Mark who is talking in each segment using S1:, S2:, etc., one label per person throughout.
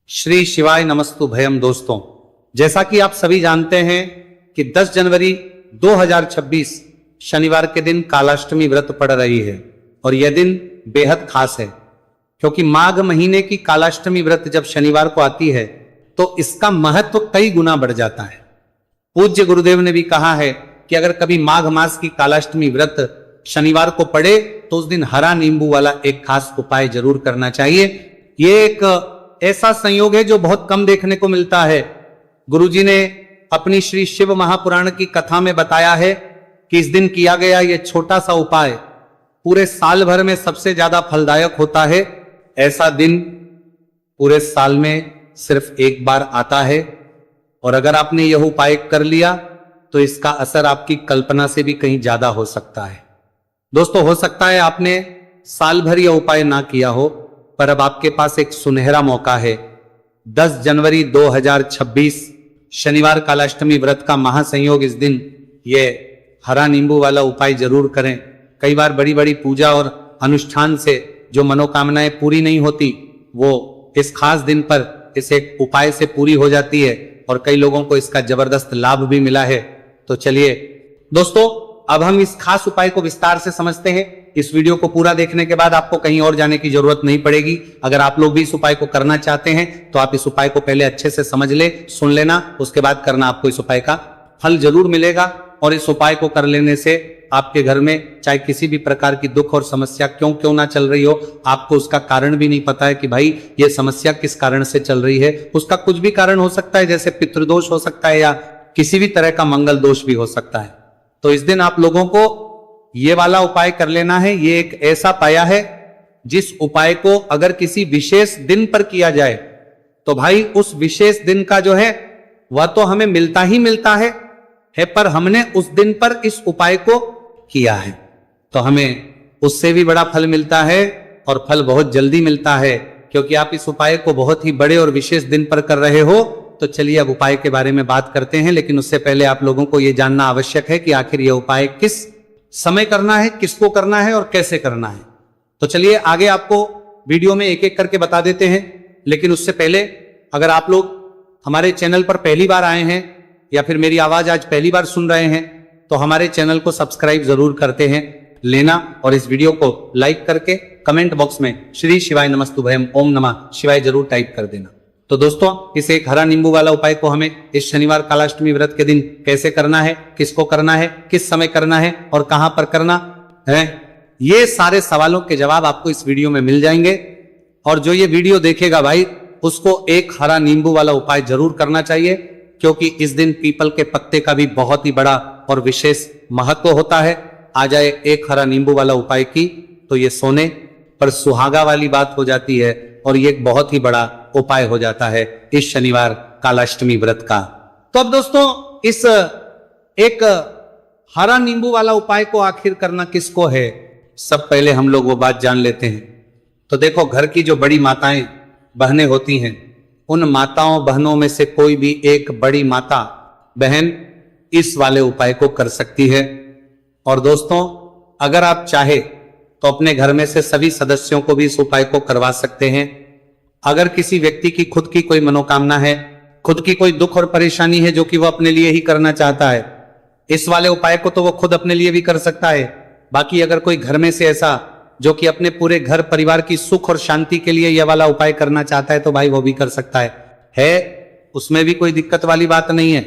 S1: श्री शिवाय नमस्तु भयम। दोस्तों, जैसा कि आप सभी जानते हैं कि 10 जनवरी 2026 शनिवार के दिन कालाष्टमी व्रत पड़ रही है और यह दिन बेहद खास है, क्योंकि माघ महीने की कालाष्टमी व्रत जब शनिवार को आती है तो इसका महत्व कई गुना बढ़ जाता है। पूज्य गुरुदेव ने भी कहा है कि अगर कभी माघ मास की कालाष्टमी व्रत शनिवार को पड़े तो उस दिन हरा नींबू वाला एक खास उपाय जरूर करना चाहिए। ये एक ऐसा संयोग है जो बहुत कम देखने को मिलता है। गुरुजी ने अपनी श्री शिव महापुराण की कथा में बताया है कि इस दिन किया गया यह छोटा सा उपाय पूरे साल भर में सबसे ज्यादा फलदायक होता है। ऐसा दिन पूरे साल में सिर्फ एक बार आता है और अगर आपने यह उपाय कर लिया तो इसका असर आपकी कल्पना से भी कहीं ज्यादा हो सकता है। दोस्तों, हो सकता है आपने साल भर यह उपाय ना किया हो, पर अब आपके पास एक सुनहरा मौका है। 10 जनवरी 2026 शनिवार कालाष्टमी व्रत का महासंयोग इस दिन ये हरा नींबू वाला उपाय जरूर करें। कई बार बड़ी बड़ी पूजा और अनुष्ठान से जो मनोकामनाएं पूरी नहीं होती वो इस खास दिन पर इस एक उपाय से पूरी हो जाती है और कई लोगों को इसका जबरदस्त लाभ भी मिला है। तो चलिए दोस्तों, अब हम इस खास उपाय को विस्तार से समझते हैं। इस वीडियो को पूरा देखने के बाद आपको कहीं और जाने की जरूरत नहीं पड़ेगी। अगर आप लोग भी इस उपाय को करना चाहते हैं तो आप इस उपाय को पहले अच्छे से समझ ले, सुन लेना, उसके बाद करना। आपको इस उपाय का फल जरूर मिलेगा और इस उपाय को कर लेने से आपके घर में चाहे किसी भी प्रकार की दुख और समस्या क्यों ना चल रही हो, आपको उसका कारण भी नहीं पता है कि भाई ये समस्या किस कारण से चल रही है। उसका कुछ भी कारण हो सकता है, जैसे पितृदोष हो सकता है या किसी भी तरह का मंगल दोष भी हो सकता है। तो इस दिन आप लोगों को ये वाला उपाय कर लेना है। ये एक ऐसा पाया है जिस उपाय को अगर किसी विशेष दिन पर किया जाए तो भाई उस विशेष दिन का जो है वह तो हमें मिलता ही मिलता है, पर हमने उस दिन पर इस उपाय को किया है तो हमें उससे भी बड़ा फल मिलता है और फल बहुत जल्दी मिलता है, क्योंकि आप इस उपाय को बहुत ही बड़े और विशेष दिन पर कर रहे हो। तो चलिए अब उपाय के बारे में बात करते हैं, लेकिन उससे पहले आप लोगों को यह जानना आवश्यक है कि आखिर यह उपाय किस समय करना है, किसको करना है और कैसे करना है। तो चलिए आगे आपको वीडियो में एक एक करके बता देते हैं, लेकिन उससे पहले अगर आप लोग हमारे चैनल पर पहली बार आए हैं या फिर मेरी आवाज आज पहली बार सुन रहे हैं तो हमारे चैनल को सब्सक्राइब जरूर करते हैं लेना और इस वीडियो को लाइक करके कमेंट बॉक्स में श्री शिवाय नमस्तु भयम ओम नमः शिवाय जरूर टाइप कर देना। तो दोस्तों, इस एक हरा नींबू वाला उपाय को हमें इस शनिवार कालाष्टमी व्रत के दिन कैसे करना है, किसको करना है, किस समय करना है और कहां पर करना है, ये सारे सवालों के जवाब आपको इस वीडियो में मिल जाएंगे। और जो ये वीडियो देखेगा भाई उसको एक हरा नींबू वाला उपाय जरूर करना चाहिए, क्योंकि इस दिन पीपल के पत्ते का भी बहुत ही बड़ा और विशेष महत्व होता है। आ जाए एक हरा नींबू वाला उपाय की तो ये सोने पर सुहागा वाली बात हो जाती है और ये एक बहुत ही बड़ा उपाय हो जाता है इस शनिवार कालाष्टमी व्रत का। तो अब दोस्तों, इस एक हरा नींबू वाला उपाय को आखिर करना किसको है, सब पहले हम लोग वो बात जान लेते हैं। तो देखो, घर की जो बड़ी माताएं बहनें होती हैं, उन माताओं बहनों में से कोई भी एक बड़ी माता बहन इस वाले उपाय को कर सकती है। और दोस्तों, अगर आप चाहे तो अपने घर में से सभी सदस्यों को भी इस उपाय को करवा सकते हैं। अगर किसी व्यक्ति की खुद की कोई मनोकामना है, खुद की कोई दुख और परेशानी है जो कि वो अपने लिए ही करना चाहता है, इस वाले उपाय को तो वो खुद अपने लिए भी कर सकता है। बाकी अगर कोई घर में से ऐसा जो कि अपने पूरे घर परिवार की सुख और शांति के लिए यह वाला उपाय करना चाहता है तो भाई वो भी कर सकता है, उसमें भी कोई दिक्कत वाली बात नहीं है।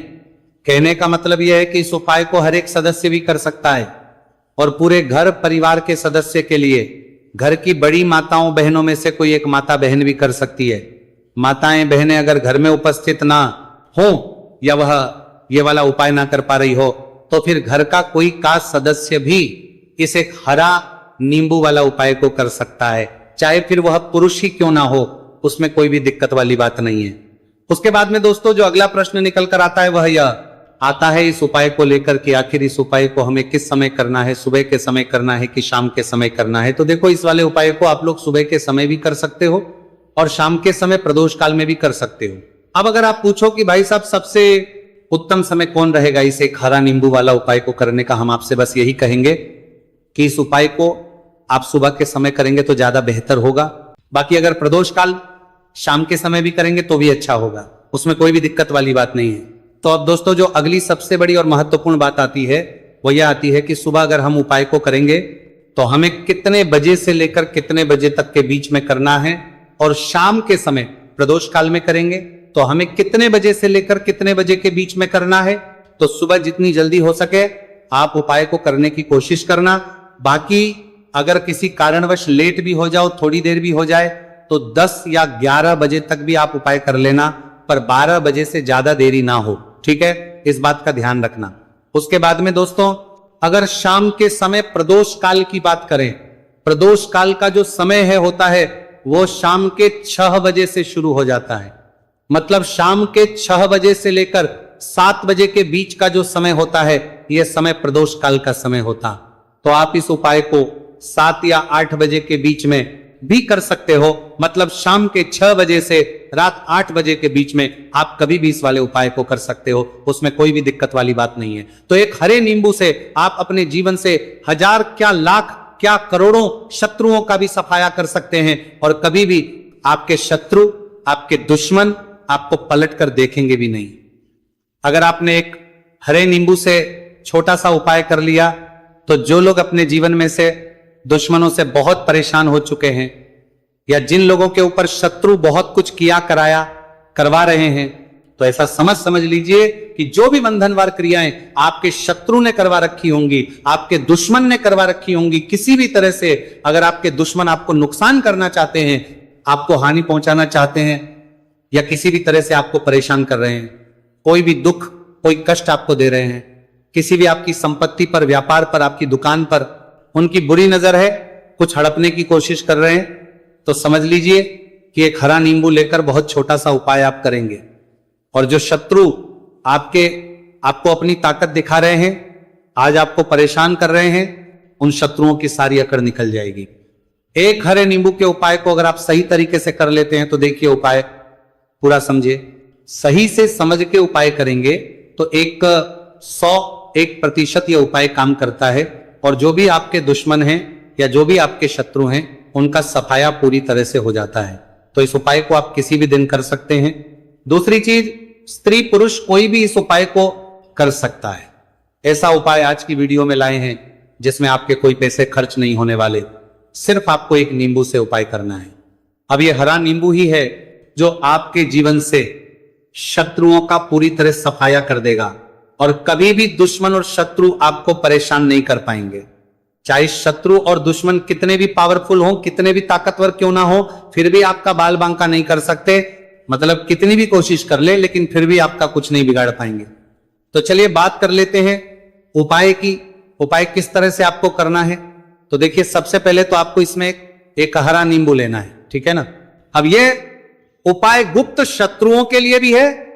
S1: कहने का मतलब यह है कि इस उपाय को हर एक सदस्य भी कर सकता है और पूरे घर परिवार के सदस्य के लिए घर की बड़ी माताओं बहनों में से कोई एक माता बहन भी कर सकती है। माताएं बहनें अगर घर में उपस्थित ना हो या वह ये वाला उपाय ना कर पा रही हो तो फिर घर का कोई खास सदस्य भी इस एक हरा नींबू वाला उपाय को कर सकता है, चाहे फिर वह पुरुष ही क्यों ना हो, उसमें कोई भी दिक्कत वाली बात नहीं है। उसके बाद में दोस्तों जो अगला प्रश्न निकल कर आता है वह यह आता है इस उपाय को लेकर कि आखिर इस उपाय को हमें किस समय करना है, सुबह के समय करना है कि शाम के समय करना है। तो देखो, इस वाले उपाय को आप लोग सुबह के समय भी कर सकते हो और शाम के समय प्रदोष काल में भी कर सकते हो। अब अगर आप पूछो कि भाई साहब सबसे उत्तम समय कौन रहेगा इस एक हरा नींबू वाला उपाय को करने का, हम आपसे बस यही कहेंगे कि इस उपाय को आप सुबह के समय करेंगे तो ज्यादा बेहतर होगा। बाकी अगर प्रदोष काल शाम के समय भी करेंगे तो भी अच्छा होगा, उसमें कोई भी दिक्कत वाली बात नहीं है। तो अब दोस्तों जो अगली सबसे बड़ी और महत्वपूर्ण बात आती है वो यह आती है कि सुबह अगर हम उपाय को करेंगे तो हमें कितने बजे से लेकर कितने बजे तक के बीच में करना है, और शाम के समय प्रदोष काल में करेंगे तो हमें कितने बजे से लेकर कितने बजे के बीच में करना है। तो सुबह जितनी जल्दी हो सके आप उपाय को करने की कोशिश करना। बाकी अगर किसी कारणवश लेट भी हो जाओ, थोड़ी देर भी हो जाए, तो 10 या 11 बजे तक भी आप उपाय कर लेना, पर 12 बजे से ज्यादा देरी ना हो, ठीक है, इस बात का ध्यान रखना। उसके बाद में दोस्तों अगर शाम के समय प्रदोष काल की बात करें, प्रदोष काल का जो समय है होता है वो शाम के 6 बजे से शुरू हो जाता है। मतलब शाम के 6 बजे से लेकर 7 बजे के बीच का जो समय होता है यह समय प्रदोष काल का समय होता। तो आप इस उपाय को 7 या 8 बजे के बीच में भी कर सकते हो। मतलब शाम के 6 बजे से रात 8 बजे के बीच में आप कभी भी इस वाले उपाय को कर सकते हो, उसमें कोई भी दिक्कत वाली बात नहीं है। तो एक हरे नींबू से आप अपने जीवन से हजार क्या लाख क्या करोड़ों शत्रुओं का भी सफाया कर सकते हैं, और कभी भी आपके शत्रु आपके दुश्मन आपको पलट कर देखेंगे भी नहीं। अगर आपने एक हरे नींबू से छोटा सा उपाय कर लिया तो जो लोग अपने जीवन में से दुश्मनों से बहुत परेशान हो चुके हैं, या जिन लोगों के ऊपर शत्रु बहुत कुछ किया कराया करवा रहे हैं, तो ऐसा समझ लीजिए कि जो भी बंधनवार क्रियाएं आपके शत्रु ने करवा रखी होंगी, आपके दुश्मन ने करवा रखी होंगी, किसी भी तरह से अगर आपके दुश्मन आपको नुकसान करना चाहते हैं, आपको हानि पहुंचाना चाहते हैं, या किसी भी तरह से आपको परेशान कर रहे हैं, कोई भी दुख कोई कष्ट आपको दे रहे हैं, किसी भी आपकी संपत्ति पर, व्यापार पर, आपकी दुकान पर उनकी बुरी नजर है, कुछ हड़पने की कोशिश कर रहे हैं, तो समझ लीजिए कि एक हरा नींबू लेकर बहुत छोटा सा उपाय आप करेंगे, और जो शत्रु आपको अपनी ताकत दिखा रहे हैं, आज आपको परेशान कर रहे हैं, उन शत्रुओं की सारी अकड़ निकल जाएगी। एक हरे नींबू के उपाय को अगर आप सही तरीके से कर लेते हैं तो देखिए उपाय पूरा समझिए। सही से समझ के उपाय करेंगे तो 101% यह उपाय काम करता है, और जो भी आपके दुश्मन हैं या जो भी आपके शत्रु हैं उनका सफाया पूरी तरह से हो जाता है। तो इस उपाय को आप किसी भी दिन कर सकते हैं। दूसरी चीज, स्त्री पुरुष कोई भी इस उपाय को कर सकता है। ऐसा उपाय आज की वीडियो में लाए हैं जिसमें आपके कोई पैसे खर्च नहीं होने वाले, सिर्फ आपको एक नींबू से उपाय करना है। अब यह हरा नींबू ही है जो आपके जीवन से शत्रुओं का पूरी तरह सफाया कर देगा, और कभी भी दुश्मन और शत्रु आपको परेशान नहीं कर पाएंगे। चाहे शत्रु और दुश्मन कितने भी पावरफुल हो, कितने भी ताकतवर क्यों ना हो, फिर भी आपका बाल बांका नहीं कर सकते। मतलब कितनी भी कोशिश कर ले, लेकिन फिर भी आपका कुछ नहीं बिगाड़ पाएंगे। तो चलिए बात कर लेते हैं उपाय की। उपाय किस तरह से आपको करना है, तो देखिए सबसे पहले तो आपको इसमें एक हरा नींबू लेना है, ठीक है ना। अब यह उपाय गुप्त शत्रुओं के लिए भी है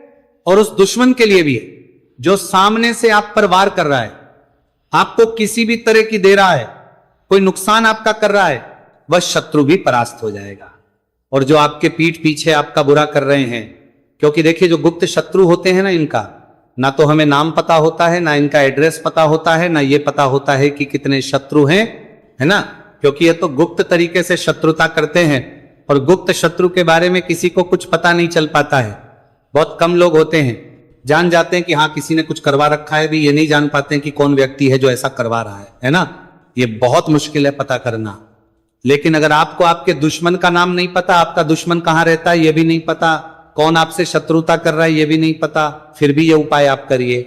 S1: और उस दुश्मन के लिए भी है जो सामने से आप पर वार कर रहा है, आपको किसी भी तरह की दे रहा है, कोई नुकसान आपका कर रहा है, वह शत्रु भी परास्त हो जाएगा। और जो आपके पीठ पीछे आपका बुरा कर रहे हैं, क्योंकि देखिए जो गुप्त शत्रु होते हैं ना, इनका ना तो हमें नाम पता होता है, ना इनका एड्रेस पता होता है, ना ये पता होता है कि कितने शत्रु हैं, है ना, क्योंकि ये तो गुप्त तरीके से शत्रुता करते हैं। और गुप्त शत्रु के बारे में किसी को कुछ पता नहीं चल पाता है। बहुत कम लोग होते हैं, जान जाते हैं कि हाँ किसी ने कुछ करवा रखा है, भी ये नहीं जान पाते हैं कि कौन व्यक्ति है जो ऐसा करवा रहा है ना। ये बहुत मुश्किल है पता करना। लेकिन अगर आपको आपके दुश्मन का नाम नहीं पता, आपका दुश्मन कहाँ रहता है ये भी नहीं पता, कौन आपसे शत्रुता कर रहा है ये भी नहीं पता, फिर भी ये उपाय आप करिए।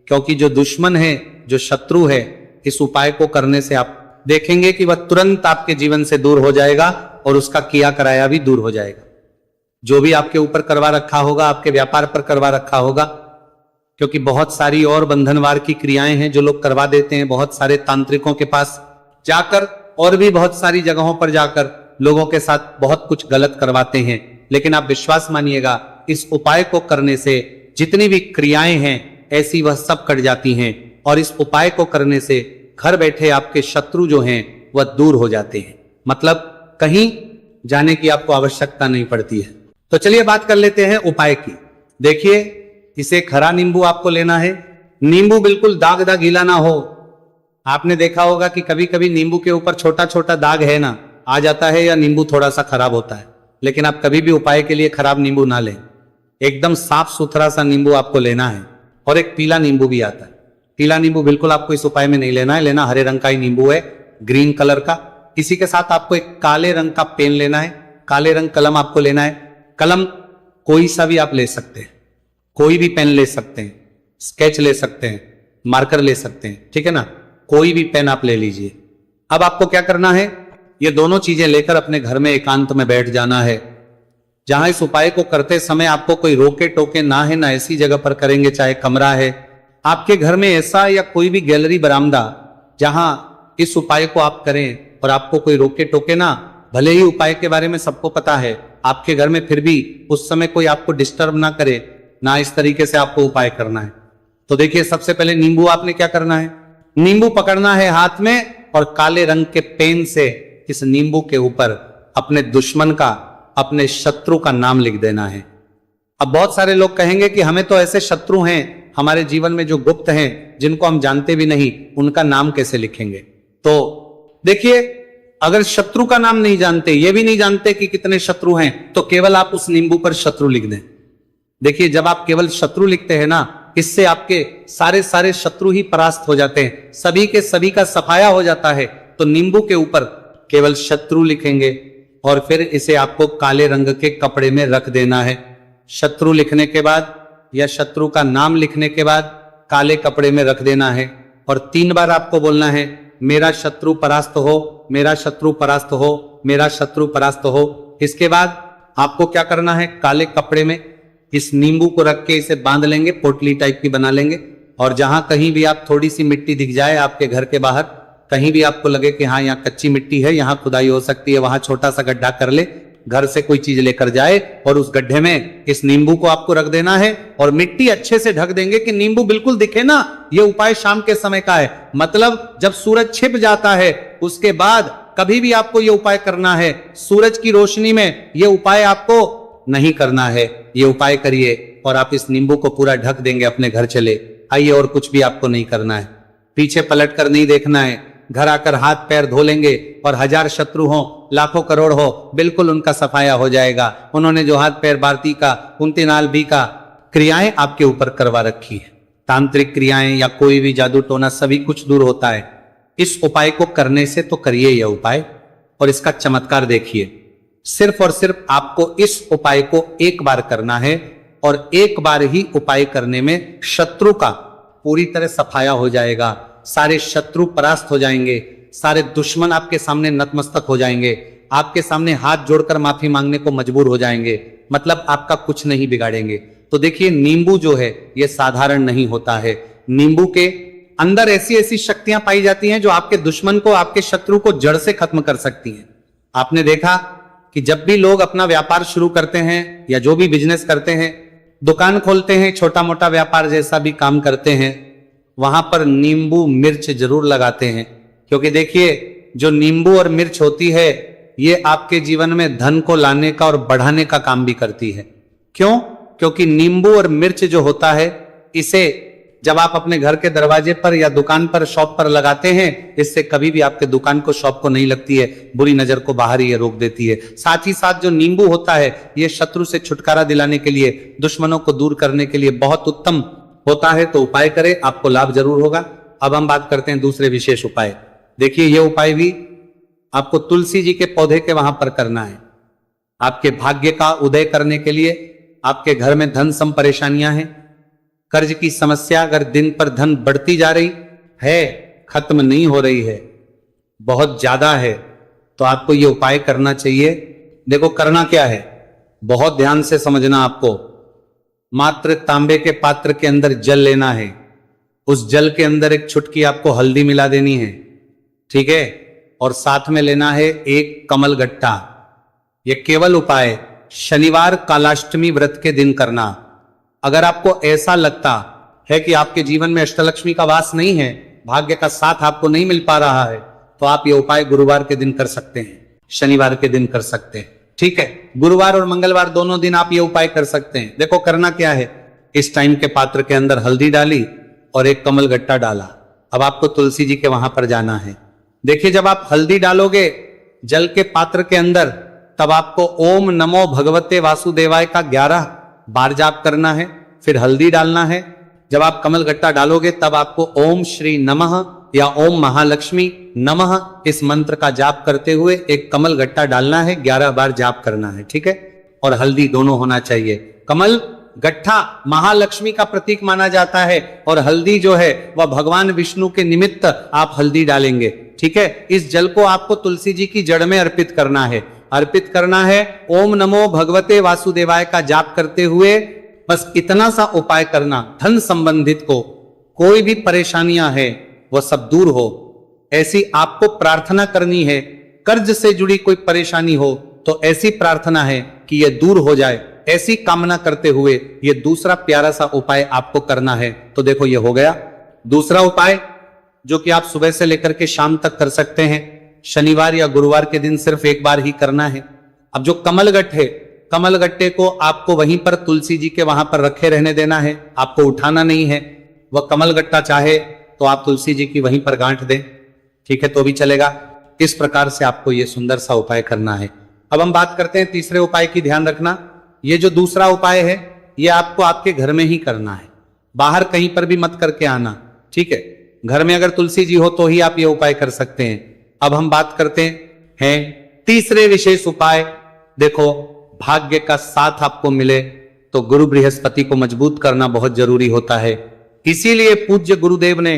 S1: क्योंकि जो दुश्मन है, जो शत्रु है, इस उपाय को करने से आप देखेंगे कि वह तुरंत आपके जीवन से दूर हो जाएगा और उसका किया कराया भी दूर हो जाएगा। जो भी आपके ऊपर करवा रखा होगा, आपके व्यापार पर करवा रखा होगा, क्योंकि बहुत सारी और बंधनवार की क्रियाएं हैं जो लोग करवा देते हैं। बहुत सारे तांत्रिकों के पास जाकर और भी बहुत सारी जगहों पर जाकर लोगों के साथ बहुत कुछ गलत करवाते हैं। लेकिन आप विश्वास मानिएगा, इस उपाय को करने से जितनी भी क्रियाएं हैं ऐसी वह सब कट जाती हैं, और इस उपाय को करने से घर बैठे आपके शत्रु जो हैं वह दूर हो जाते हैं। मतलब कहीं जाने की आपको आवश्यकता नहीं पड़ती है। तो चलिए बात कर लेते हैं उपाय की। देखिए, इसे हरा नींबू आपको लेना है। नींबू बिल्कुल दाग दाग गीला ना हो। आपने देखा होगा कि कभी कभी नींबू के ऊपर छोटा छोटा दाग है ना, आ जाता है, या नींबू थोड़ा सा खराब होता है, लेकिन आप कभी भी उपाय के लिए खराब नींबू ना लें। एकदम साफ सुथरा सा नींबू आपको लेना है। और एक पीला नींबू भी आता है। पीला नींबू बिल्कुल आपको इस उपाय में नहीं लेना है, लेना हरे रंग का ही नींबू है, ग्रीन कलर का। इसी के साथ आपको एक काले रंग का पेन लेना है, काले रंग कलम आपको लेना है। कलम कोई सा भी आप ले सकते हैं, कोई भी पेन ले सकते हैं, स्केच ले सकते हैं, मार्कर ले सकते हैं, ठीक है ना, कोई भी पेन आप ले लीजिए। अब आपको क्या करना है, ये दोनों चीजें लेकर अपने घर में एकांत में बैठ जाना है, जहां इस उपाय को करते समय आपको कोई रोके टोके ना है, ना ऐसी जगह पर करेंगे चाहे कमरा है आपके घर में ऐसा, या कोई भी गैलरी बरामदा जहां इस उपाय को आप करें और आपको कोई रोके टोके ना। भले ही उपाय के बारे में सबको पता है आपके घर में, फिर भी उस समय कोई आपको डिस्टर्ब ना करे, ना इस तरीके से आपको उपाय करना है। तो देखिए, सबसे पहले नींबू आपने क्या करना है, नींबू पकड़ना है हाथ में और काले रंग के पेन से इस नींबू के ऊपर अपने दुश्मन का, अपने शत्रु का नाम लिख देना है। अब बहुत सारे लोग कहेंगे कि हमें तो ऐसे शत्रु हैं हमारे जीवन में जो गुप्त हैं, जिनको हम जानते भी नहीं, उनका नाम कैसे लिखेंगे। तो देखिए, अगर शत्रु का नाम नहीं जानते, ये भी नहीं जानते कि कितने शत्रु हैं, तो केवल आप उस नींबू पर शत्रु लिख दें। देखिए, जब आप केवल शत्रु लिखते हैं ना, इससे आपके सारे सारे शत्रु ही परास्त हो जाते हैं, सभी के सभी का सफाया हो जाता है। तो नींबू के ऊपर केवल शत्रु लिखेंगे और फिर इसे आपको काले रंग के कपड़े में रख देना है। शत्रु लिखने के बाद या शत्रु का नाम लिखने के बाद काले कपड़े में रख देना है और 3 बार आपको बोलना है, मेरा शत्रु परास्त हो, मेरा शत्रु परास्त हो, मेरा शत्रु परास्त हो। इसके बाद आपको क्या करना है, काले कपड़े में इस नींबू को रख के इसे बांध लेंगे, पोटली टाइप की बना लेंगे। और जहां कहीं भी आप थोड़ी सी मिट्टी दिख जाए आपके घर के बाहर, कहीं भी आपको लगे कि हाँ यहाँ कच्ची मिट्टी है, यहाँ खुदाई हो सकती है, वहां छोटा सा गड्ढा कर ले, घर से कोई चीज लेकर जाए और उस गड्ढे में इस नींबू को आपको रख देना है और मिट्टी अच्छे से ढक देंगे कि नींबू बिल्कुल दिखे ना। ये उपाय शाम के समय का है, मतलब जब सूरज छिप जाता है उसके बाद कभी भी आपको ये उपाय करना है। सूरज की रोशनी में ये उपाय आपको नहीं करना है। ये उपाय करिए और आप इस नींबू को पूरा ढक देंगे, अपने घर चले आइए। और कुछ भी आपको नहीं करना है, पीछे पलट कर नहीं देखना है। घर आकर हाथ पैर धो लेंगे और 1000 शत्रु हो, लाखों करोड़ हो, बिल्कुल उनका सफाया हो जाएगा। उन्होंने जो हाथ पैर बारती का, कुंती नाल भी का क्रियाएं आपके ऊपर करवा रखी है, तांत्रिक क्रियाएं या कोई भी जादू टोना, सभी कुछ दूर होता है। इस उपाय को करने से तो करिए यह उपाय और इसका चमत्कार देखिए। सिर्फ और सिर्फ आपको इस उपाय को एक बार करना है और एक बार ही उपाय करने में शत्रु का पूरी तरह सफाया हो जाएगा, सारे शत्रु परास्त हो जाएंगे, सारे दुश्मन आपके सामने नतमस्तक हो जाएंगे, आपके सामने हाथ जोड़कर माफी मांगने को मजबूर हो जाएंगे, मतलब आपका कुछ नहीं बिगाड़ेंगे। तो देखिए, नींबू जो है यह साधारण नहीं होता है। नींबू के अंदर ऐसी ऐसी शक्तियां पाई जाती हैं जो आपके दुश्मन को, आपके शत्रु को जड़ से खत्म कर सकती हैं। आपने देखा कि जब भी लोग अपना व्यापार शुरू करते हैं या जो भी बिजनेस करते हैं, दुकान खोलते हैं, छोटा मोटा व्यापार जैसा भी काम करते हैं, वहां पर नींबू मिर्च जरूर लगाते हैं। क्योंकि देखिए, जो नींबू और मिर्च होती है ये आपके जीवन में धन को लाने का और बढ़ाने का काम भी करती है। क्यों? क्योंकि नींबू और मिर्च जो होता है, इसे जब आप अपने घर के दरवाजे पर या दुकान पर, शॉप पर लगाते हैं, इससे कभी भी आपके दुकान को, शॉप को नहीं लगती है, बुरी नजर को बाहर ही रोक देती है। साथ ही साथ जो नींबू होता है ये शत्रु से छुटकारा दिलाने के लिए, दुश्मनों को दूर करने के लिए बहुत उत्तम होता है। तो उपाय करें, आपको लाभ जरूर होगा। अब हम बात करते हैं दूसरे विशेष उपाय। देखिए, यह उपाय भी आपको तुलसी जी के पौधे के वहां पर करना है। आपके भाग्य का उदय करने के लिए, आपके घर में धन सम परेशानियां हैं, कर्ज की समस्या अगर दिन पर धन बढ़ती जा रही है, खत्म नहीं हो रही है, बहुत ज्यादा है, तो आपको यह उपाय करना चाहिए। देखो करना क्या है, बहुत ध्यान से समझना। आपको मात्र तांबे के पात्र के अंदर जल लेना है, उस जल के अंदर एक चुटकी आपको हल्दी मिला देनी है, ठीक है, और साथ में लेना है एक कमल गट्टा। यह केवल उपाय शनिवार कालाष्टमी व्रत के दिन करना। अगर आपको ऐसा लगता है कि आपके जीवन में अष्टलक्ष्मी का वास नहीं है, भाग्य का साथ आपको नहीं मिल पा रहा है, तो आप ये उपाय गुरुवार के दिन कर सकते हैं, शनिवार के दिन कर सकते हैं, ठीक है। गुरुवार और मंगलवार दोनों दिन आप ये उपाय कर सकते हैं। देखो करना क्या है, इस टाइम के पात्र के अंदर हल्दी डाली और एक कमल गट्टा डाला। अब आपको तुलसी जी के वहां पर जाना है। देखिए, जब आप हल्दी डालोगे जल के पात्र के अंदर, तब आपको ओम नमो भगवते वासुदेवाय का 11 बार जाप करना है। फिर हल्दी डालना है। जब आप कमल गट्टा डालोगे तब आपको ओम श्री नमः या ओम महालक्ष्मी नमः इस मंत्र का जाप करते हुए एक कमल गट्टा डालना है, 11 बार जाप करना है, ठीक है। और हल्दी दोनों होना चाहिए। कमल गट्ठा महालक्ष्मी का प्रतीक माना जाता है और हल्दी जो है वह भगवान विष्णु के निमित्त आप हल्दी डालेंगे, ठीक है। इस जल को आपको तुलसी जी की जड़ में अर्पित करना है। अर्पित करना है ओम नमो भगवते वासुदेवाय का जाप करते हुए। बस इतना सा उपाय करना, धन संबंधित को कोई भी परेशानियां है वह सब दूर हो, ऐसी आपको प्रार्थना करनी है। कर्ज से जुड़ी कोई परेशानी हो तो ऐसी प्रार्थना है कि यह दूर हो जाए, ऐसी कामना करते हुए ये दूसरा प्यारा सा उपाय आपको करना है। तो देखो ये हो गया दूसरा उपाय, जो कि आप सुबह से लेकर के शाम तक कर सकते हैं। शनिवार या गुरुवार के दिन सिर्फ एक बार ही करना है। अब जो कमलगट्ट है, कमलगट्टे को आपको वहीं पर तुलसी जी के वहां पर रखे रहने देना है, आपको उठाना नहीं है। वह कमलगट्टा चाहे तो आप तुलसी जी की वहीं पर गांठ दें, ठीक है, तो भी चलेगा। इस प्रकार से आपको यह सुंदर सा उपाय करना है। अब हम बात करते हैं तीसरे उपाय की। ध्यान रखना, ये जो दूसरा उपाय है ये आपको आपके घर में ही करना है, बाहर कहीं पर भी मत करके आना, ठीक है। घर में अगर तुलसी जी हो तो ही आप ये उपाय कर सकते हैं। अब हम बात करते हैं तीसरे विशेष उपाय। देखो, भाग्य का साथ आपको मिले तो गुरु बृहस्पति को मजबूत करना बहुत जरूरी होता है। इसीलिए पूज्य गुरुदेव ने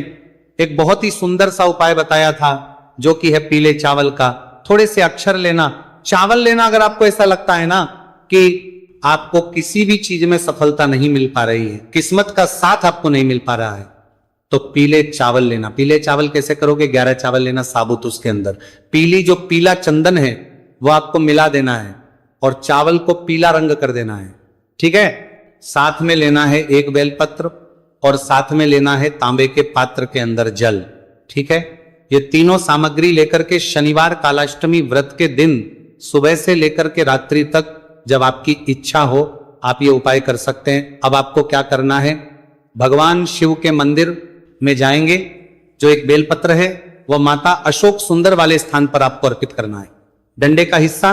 S1: एक बहुत ही सुंदर सा उपाय बताया था, जो कि है पीले चावल का। थोड़े से अक्षर लेना, चावल लेना। अगर आपको ऐसा लगता है ना कि आपको किसी भी चीज में सफलता नहीं मिल पा रही है, किस्मत का साथ आपको नहीं मिल पा रहा है, तो पीले चावल लेना। पीले चावल कैसे करोगे? 11 चावल लेना साबुत, उसके अंदर पीली जो पीला चंदन है वो आपको मिला देना है और चावल को पीला रंग कर देना है, ठीक है। साथ में लेना है एक बेलपत्र और साथ में लेना है तांबे के पात्र के अंदर जल, ठीक है। ये तीनों सामग्री लेकर के शनिवार कालाष्टमी व्रत के दिन सुबह से लेकर के रात्रि तक जब आपकी इच्छा हो आप ये उपाय कर सकते हैं। अब आपको क्या करना है, भगवान शिव के मंदिर में जाएंगे, जो एक बेलपत्र है वह माता अशोक सुंदर वाले स्थान पर आपको अर्पित करना है। डंडे का हिस्सा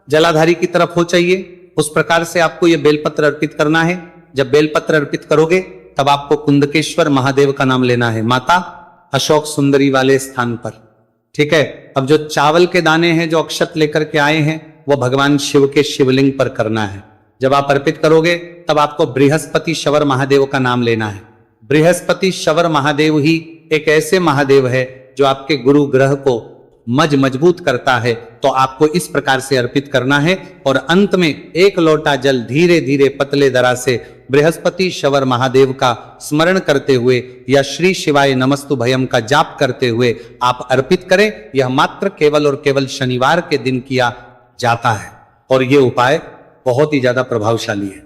S1: जलाधारी की तरफ हो चाहिए, उस प्रकार से आपको यह बेलपत्र अर्पित करना है। जब बेलपत्र अर्पित करोगे तब आपको कुंदकेश्वर महादेव का नाम लेना है, माता अशोक सुंदरी वाले स्थान पर, ठीक है। अब जो चावल के दाने हैं जो अक्षत लेकर के आए हैं वो भगवान शिव के शिवलिंग पर करना है। जब आप अर्पित करोगे तब आपको बृहस्पति शवर महादेव का नाम लेना है। बृहस्पति शवर महादेव ही एक ऐसे महादेव है जो आपके गुरु ग्रह को मजबूत करता है। तो आपको इस प्रकार से अर्पित करना है और अंत में एक लोटा जल धीरे धीरे पतले दरा से बृहस्पति शवर महादेव का स्मरण करते हुए या श्री शिवाय नमस्तु भयम का जाप करते हुए आप अर्पित करें। यह मात्र केवल और केवल शनिवार के दिन किया जाता है और यह उपाय बहुत ही ज्यादा प्रभावशाली है।